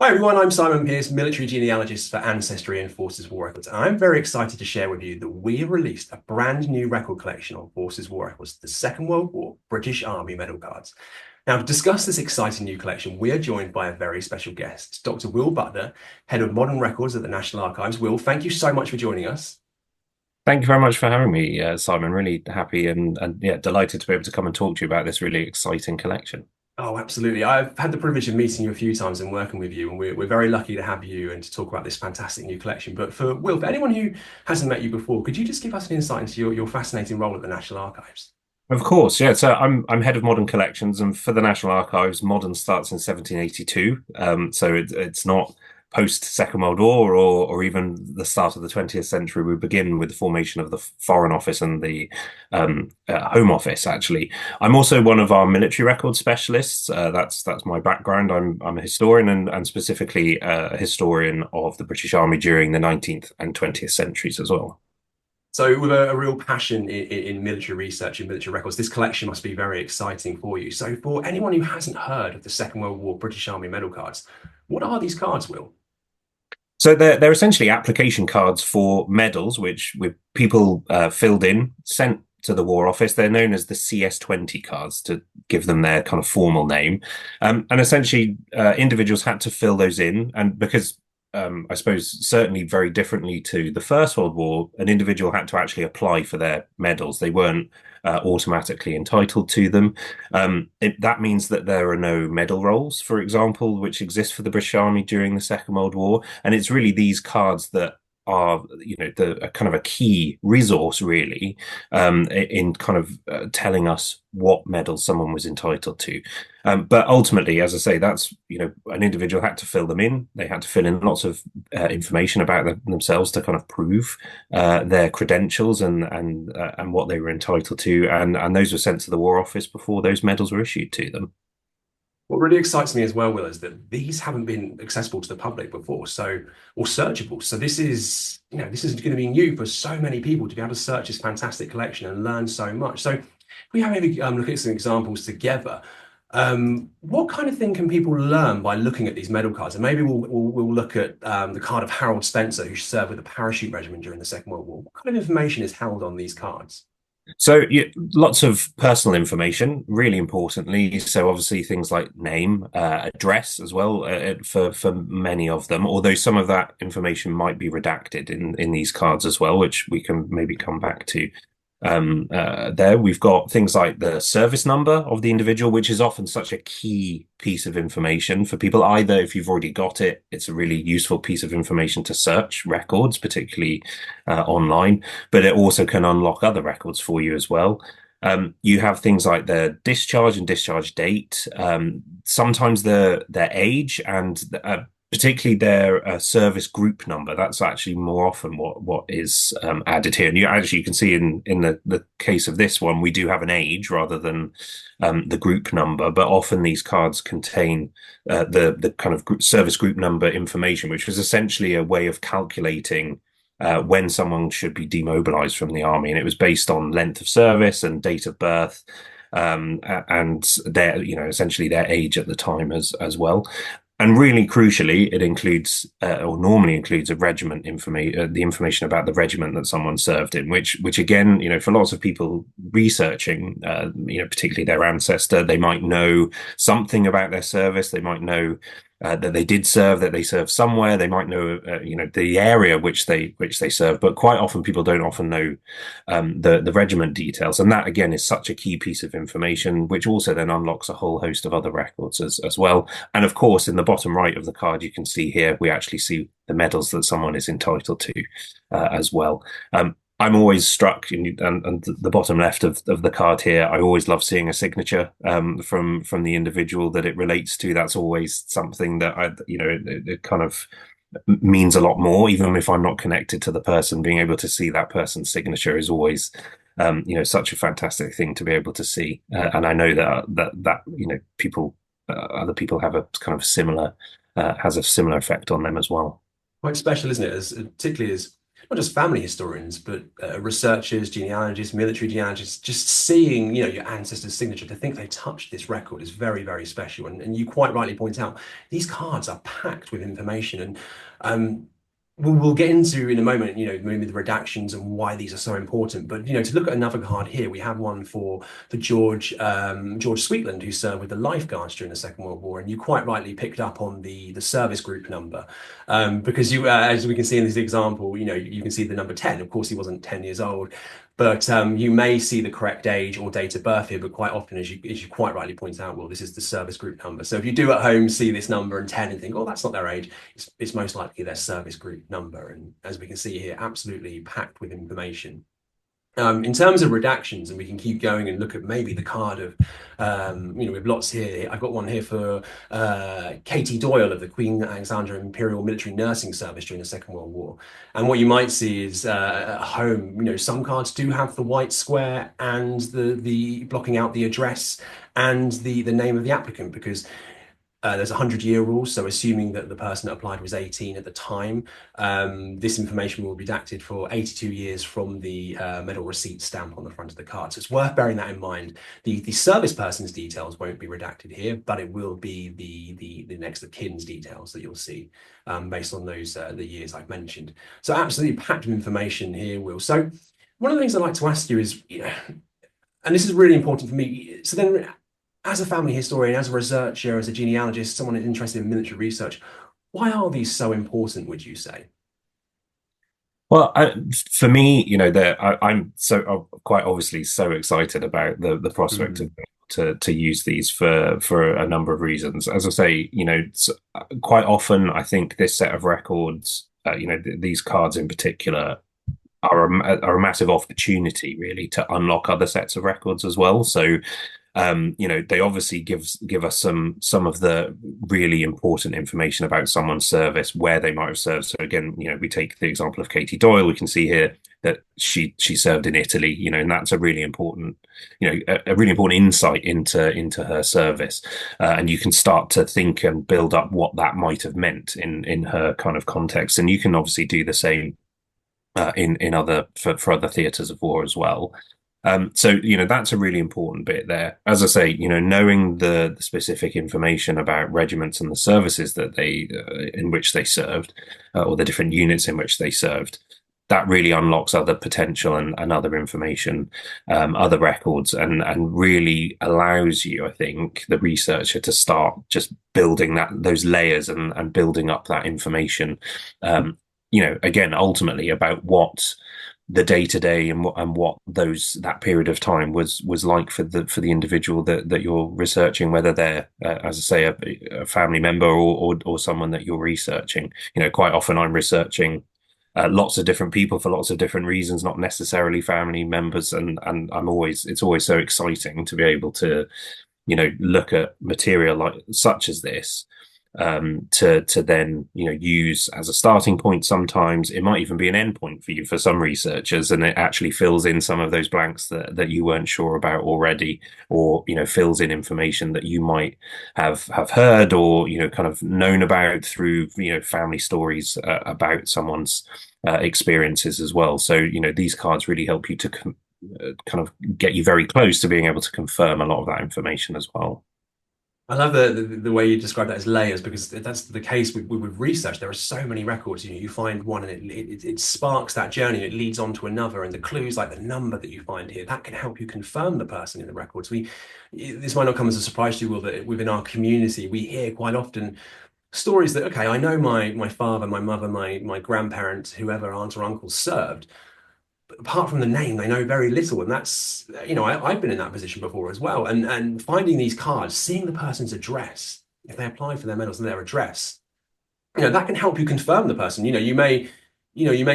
Hi everyone, I'm Simon Pearce, military genealogist for Ancestry and Forces War Records. And I'm very excited to share with you that we have released a brand new record collection on Forces War Records, the Second World War British Army medal cards. Now, to discuss this exciting new collection, we are joined by a very special guest, Dr. Will Butler, Head of Modern Records at the National Archives. Will, thank you so much for joining us. Thank you very much for having me, Simon. Really happy and yeah, delighted to be able to come and talk to you about this really exciting collection. Oh, absolutely. I've had the privilege of meeting you a few times and working with you, and we're very lucky to have you and to talk about this fantastic new collection. But for Will, for anyone who hasn't met you before, could you just give us an insight into your fascinating role at the National Archives? Of course, yeah. So I'm head of modern collections, and for the National Archives, modern starts in 1782. So it's not post Second World War or even the start of the 20th century. We begin with the formation of the Foreign Office and the Home Office. Actually, I'm also one of our military records specialists. That's my background. I'm a historian and specifically a historian of the British Army during the 19th and 20th centuries as well. So, with a real passion in military research and military records, this collection must be very exciting for you. So, for anyone who hasn't heard of the Second World War British Army medal cards, what are these cards, Will? So they're essentially application cards for medals, which with people filled in, sent to the War Office. They're known as the CS20 cards to give them their kind of formal name. And essentially, individuals had to fill those in. And because I suppose certainly very differently to the First World War, an individual had to actually apply for their medals. They weren't automatically entitled to them. That means that there are no medal rolls, for example, which exist for the British Army during the Second World War. And it's really these cards that are, the kind of a key resource really in kind of telling us what medals someone was entitled to. But ultimately, as I say, that's, an individual had to fill them in. They had to fill in lots of information about themselves to kind of prove their credentials and what they were entitled to. And those were sent to the War Office before those medals were issued to them. What really excites me as well, Will, is that these haven't been accessible to the public before, or searchable. So this is going to be new for so many people to be able to search this fantastic collection and learn so much. So if we have maybe look at some examples together. What kind of thing can people learn by looking at these medal cards? And maybe we'll look at the card of Harold Spencer, who served with the parachute regiment during the Second World War. What kind of information is held on these cards? So yeah, lots of personal information, really importantly. So obviously things like name, address as well for many of them. Although some of that information might be redacted in these cards as well, which we can maybe come back to. There we've got things like the service number of the individual, which is often such a key piece of information for people. Either if you've already got it, it's a really useful piece of information to search records, particularly online, but it also can unlock other records for you as well. You have things like their discharge and discharge date, sometimes their age, and particularly their service group number. That's actually more often what is added here. And you can see in the case of this one, we do have an age rather than the group number, but often these cards contain the kind of service group number information, which was essentially a way of calculating when someone should be demobilized from the army. And it was based on length of service and date of birth. And their, essentially their age at the time as well. And really crucially, it includes, or normally includes, a regiment information, the information about the regiment that someone served in, which again, for lots of people researching, particularly their ancestor, they might know something about their service. They might know that they did serve, that they served somewhere. They might know, the area which they served, but quite often people don't often know the regiment details, and that again is such a key piece of information, which also then unlocks a whole host of other records as well. And of course, in the bottom right of the card, you can see here we actually see the medals that someone is entitled to as well. I'm always struck, and the bottom left of the card here, I always love seeing a signature from the individual that it relates to. That's always something that it kind of means a lot more, even if I'm not connected to the person. Being able to see that person's signature is always, such a fantastic thing to be able to see. And I know that people, other people have a kind of similar, has a similar effect on them as well. Quite special, isn't it? Particularly as not just family historians, but researchers, genealogists, military genealogists, just seeing, your ancestor's signature, to think they touched this record is very, very special. And you quite rightly point out, these cards are packed with information. And um, we'll get into in a moment, maybe the redactions and why these are so important. But to look at another card here, we have one for George Sweetland, who served with the Lifeguards during the Second World War, and you quite rightly picked up on the service group number, because as we can see in this example, you can see the number 10. Of course, he wasn't 10 years old, but you may see the correct age or date of birth here. But quite often, as you quite rightly point out, well, this is the service group number. So if you do at home see this number and 10 and think, oh, that's not their age, it's most likely their service group number. And as we can see here, absolutely packed with information. In terms of redactions, and we can keep going and look at maybe the card of, we have lots here. I've got one here for Katie Doyle of the Queen Alexandra Imperial Military Nursing Service during the Second World War. And what you might see is at home, some cards do have the white square and the blocking out the address and the name of the applicant, because there's a 100-year rule, so assuming that the person that applied was 18 at the time, this information will be redacted for 82 years from the medal receipt stamp on the front of the card. So it's worth bearing that in mind. The service person's details won't be redacted here, but it will be the next of kin's details that you'll see based on those the years I've mentioned. So absolutely packed with information here, Will. So one of the things I'd like to ask you is, and this is really important for me. So then, as a family historian, as a researcher, as a genealogist, someone interested in military research, why are these so important, would you say? Well, for me, I'm so quite obviously so excited about the prospect of to use these for a number of reasons. As I say, quite often I think this set of records, these cards in particular, are a massive opportunity really to unlock other sets of records as well. So they obviously give us some of the really important information about someone's service, where they might have served. So again, we take the example of Katie Doyle. We can see here that she served in Italy, and that's a really important, a really important insight into her service. And you can start to think and build up what that might have meant in her kind of context. And you can obviously do the same in other for other theatres of war as well. So that's a really important bit there. As I say, knowing the specific information about regiments and the services that they in which they served, or the different units in which they served, that really unlocks other potential and other information, other records, and really allows you, I think, the researcher to start just building those layers and building up that information. Again, ultimately about what the day to day and what that period of time was like for the individual that you're researching, whether they're as I say a family member or someone that you're researching. Quite often I'm researching lots of different people for lots of different reasons, not necessarily family members, and it's always so exciting to be able to look at material like such as this, to then use as a starting point. Sometimes it might even be an end point for you for some researchers, and it actually fills in some of those blanks that you weren't sure about already, or fills in information that you might have heard or kind of known about through family stories about someone's experiences as well. So these cards really help you to kind of get you very close to being able to confirm a lot of that information as well. I love the way you describe that as layers, because that's the case with research. There are so many records. You find one and it sparks that journey, and it leads on to another. And the clues, like the number that you find here, that can help you confirm the person in the records. This might not come as a surprise to you, Will, that within our community we hear quite often stories that, okay, I know my father, my mother, my grandparent, whoever, aunt or uncle served. Apart from the name, they know very little. And that's, I've been in that position before as well. And finding these cards, seeing the person's address, if they applied for their medals and their address, that can help you confirm the person. You may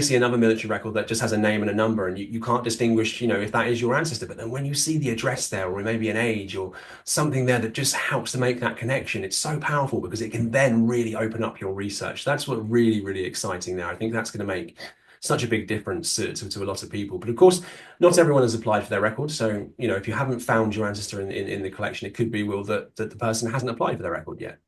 see another military record that just has a name and a number, and you can't distinguish, if that is your ancestor. But then when you see the address there, or maybe an age or something there that just helps to make that connection, it's so powerful, because it can then really open up your research. That's what really, really exciting there. I think that's going to make such a big difference to a lot of people. But of course, not everyone has applied for their record. So, if you haven't found your ancestor in the collection, it could be, Will, that the person hasn't applied for their record yet.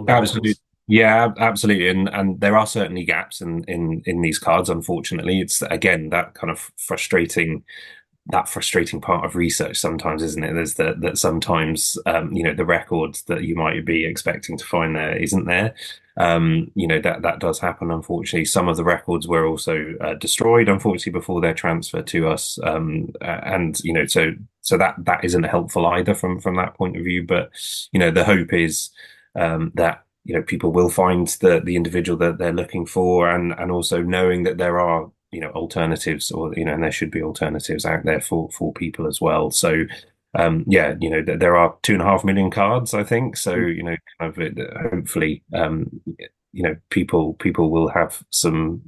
Absolutely. Yeah, absolutely, and there are certainly gaps in these cards. Unfortunately, it's again that kind of frustrating part of research sometimes, isn't it? There's that sometimes the records that you might be expecting to find there isn't there. That does happen. Unfortunately, some of the records were also destroyed, unfortunately, before their transfer to us, and so that isn't helpful either from that point of view. But the hope is that people will find the individual that they're looking for, and also knowing that there are alternatives, or and there should be alternatives out there for people as well. So yeah, there are 2.5 million cards, I think. So kind of hopefully people will have some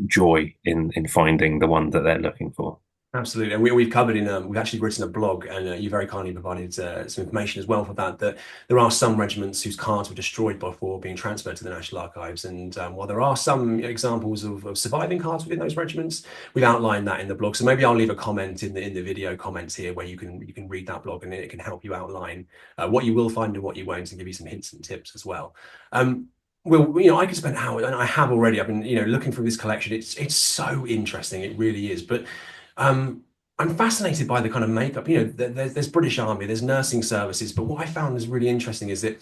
joy in finding the one that they're looking for. Absolutely, and we've covered we've actually written a blog, and you very kindly provided some information as well for that. That there are some regiments whose cards were destroyed before being transferred to the National Archives, and while there are some examples of surviving cards within those regiments, we've outlined that in the blog. So maybe I'll leave a comment in the video comments here where you can read that blog, and it can help you outline what you will find and what you won't, and give you some hints and tips as well. Well, I could spend hours, and I have already. I've been, looking through this collection. It's so interesting. It really is, but. I'm fascinated by the kind of makeup. There's British Army, there's nursing services, but what I found is really interesting is that,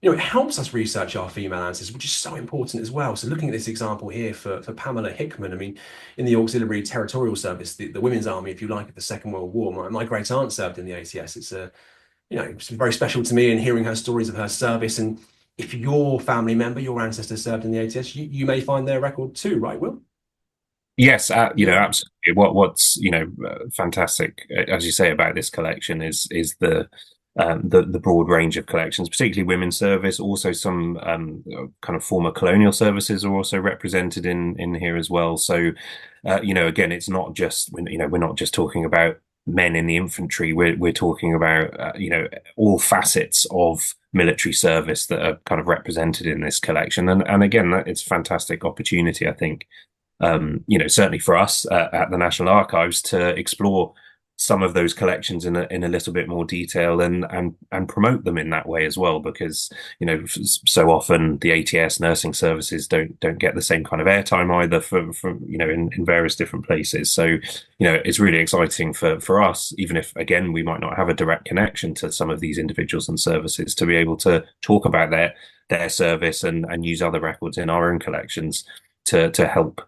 it helps us research our female ancestors, which is so important as well. So looking at this example here for Pamela Hickman, I mean, in the Auxiliary Territorial Service, the Women's Army, if you like, of the Second World War, my great aunt served in the ATS. It's very special to me, and hearing her stories of her service. And if your family member, your ancestor served in the ATS, you may find their record too, right, Will? Yes, Yeah. absolutely. What's fantastic, as you say, about this collection is the broad range of collections, particularly women's service. Also, some kind of former colonial services are also represented in here as well. So, again, it's not just we're not just talking about men in the infantry. We're talking about all facets of military service that are kind of represented in this collection. And again, it's a fantastic opportunity, I think, certainly for us at the National Archives to explore some of those collections in a little bit more detail, and promote them in that way as well, because so often the ATS nursing services don't get the same kind of airtime either from in various different places. So it's really exciting for us, even if again we might not have a direct connection to some of these individuals and services, to be able to talk about their service and use other records in our own collections to help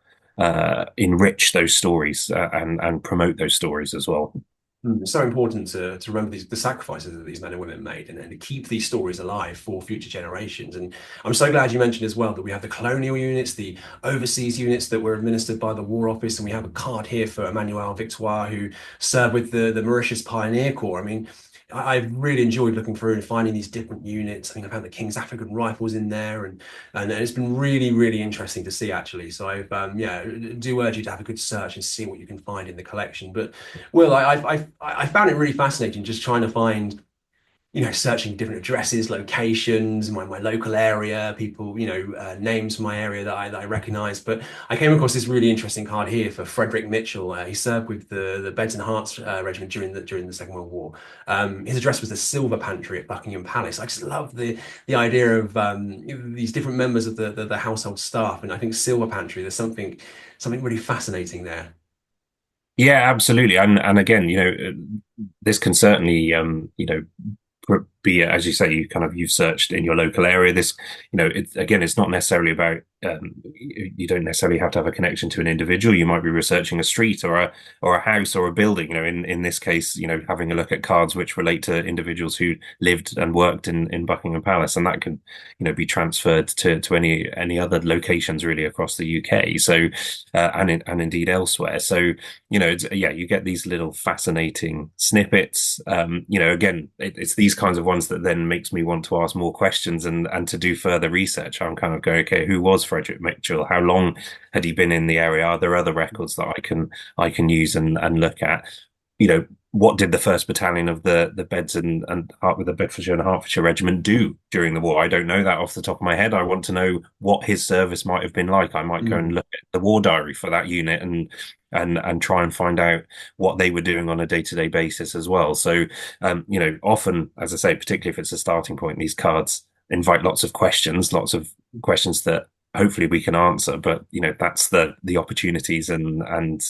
enrich those stories and promote those stories as well. It's so important to remember the sacrifices that these men and women made, and to keep these stories alive for future generations. And I'm so glad you mentioned as well that we have the colonial units, the overseas units that were administered by the War Office, and we have a card here for Emmanuel Victoire, who served with the Mauritius Pioneer Corps. I mean, I've really enjoyed looking through and finding these different units. I think I've had the King's African Rifles in there, and it's been really, really interesting to see, actually. So I've yeah, do urge you to have a good search and see what you can find in the collection. But Will, I found it really fascinating just trying to find, searching different addresses, locations, my local area, people, names from my area that I recognize. But I came across this really interesting card here for Frederick Mitchell. He served with the Beds and Hearts Regiment during the Second World War. His address was the Silver Pantry at Buckingham Palace. I just love the idea of these different members of the household staff, and I think Silver Pantry. There's something really fascinating there. Yeah, absolutely. And again, this can certainly be, as you say, you've searched in your local area. This, it's not necessarily about, you don't necessarily have to have a connection to an individual. You might be researching a street or a house or a building. In this case, having a look at cards which relate to individuals who lived and worked in Buckingham Palace, and that can be transferred to any other locations really across the UK. So and indeed elsewhere. So you get these little fascinating snippets. Again, it's these kinds of ones that then makes me want to ask more questions and to do further research. I'm kind of going, okay, who was Frederick Mitchell? How long had he been in the area? Are there other records that I can use and look at? What did the first battalion of the Beds and with the Bedfordshire and Hertfordshire Regiment do during the war? I don't know that off the top of my head. I want to know what his service might have been like. I might go and look at the war diary for that unit and try and find out what they were doing on a day-to-day basis as well. So often, as I say, particularly if it's a starting point, these cards invite lots of questions, that hopefully we can answer. But that's the opportunities and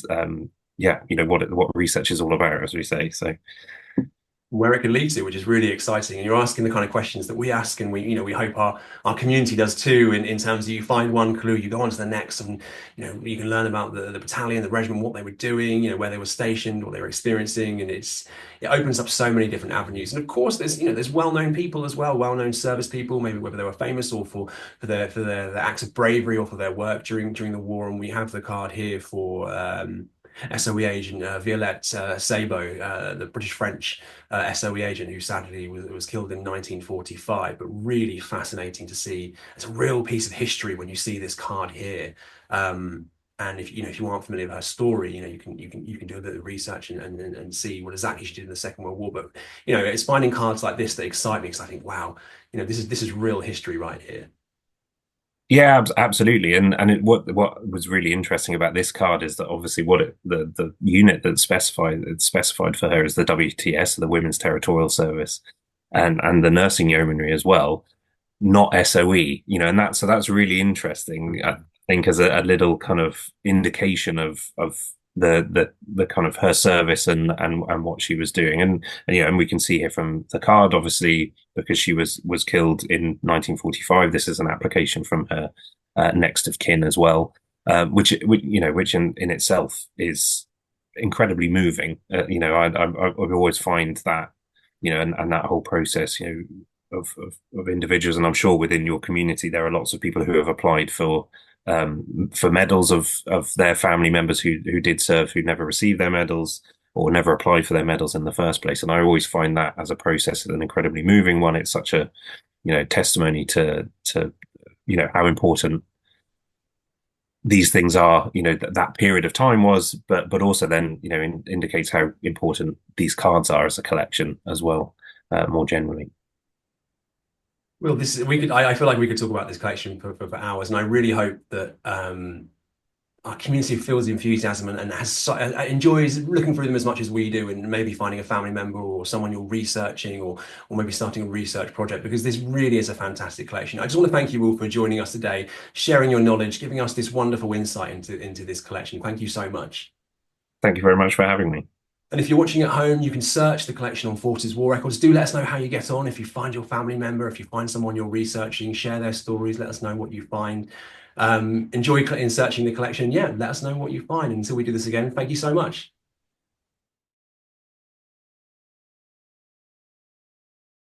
yeah, what research is all about, as we say. So where it can lead to, which is really exciting. And you're asking the kind of questions that we ask, and we hope our community does too. In terms of, you find one clue, you go on to the next, and you can learn about the battalion, the regiment, what they were doing, where they were stationed, what they were experiencing, and it opens up so many different avenues. And of course, there's well-known people as well, well-known service people, maybe whether they were famous or for their acts of bravery or for their work during the war. And we have the card here for SOE agent Violette Sabo, the British-French SOE agent who sadly was killed in 1945. But really fascinating to see. It's a real piece of history when you see this card here. And if you aren't familiar with her story, you can do a bit of research and see what exactly she did in the Second World War. But it's finding cards like this that excite me, because I think, wow, this is real history right here. yeah, absolutely. And what was really interesting about this card is that obviously the unit that's specified for her is the WTS, the Women's Territorial Service, and the nursing yeomanry as well, not SOE. And that's really interesting. I think as a little kind of indication of the kind of her service and what she was doing. And we can see here from the card, obviously, because she was killed in 1945. This is an application from her next of kin as well, which in itself is incredibly moving. I always find that, and that whole process, of individuals, and I'm sure within your community there are lots of people who have applied for medals of their family members who did serve, who never received their medals or never applied for their medals in the first place. And I always find that as a process an incredibly moving one. It's such a testimony to how important these things are, that period of time was, but also then indicates how important these cards are as a collection as well, more generally. Well, I feel like we could talk about this collection for hours, and I really hope that our community feels the enthusiasm and enjoys looking through them as much as we do, and maybe finding a family member or someone you're researching, or maybe starting a research project, because this really is a fantastic collection. I just want to thank you all for joining us today, sharing your knowledge, giving us this wonderful insight into this collection. Thank you so much. Thank you very much for having me. And if you're watching at home, you can search the collection on Forces War Records. Do let us know how you get on. If you find your family member, if you find someone you're researching, share their stories. Let us know what you find. Enjoy in searching the collection. Yeah, let us know what you find. Until we do this again, thank you so much.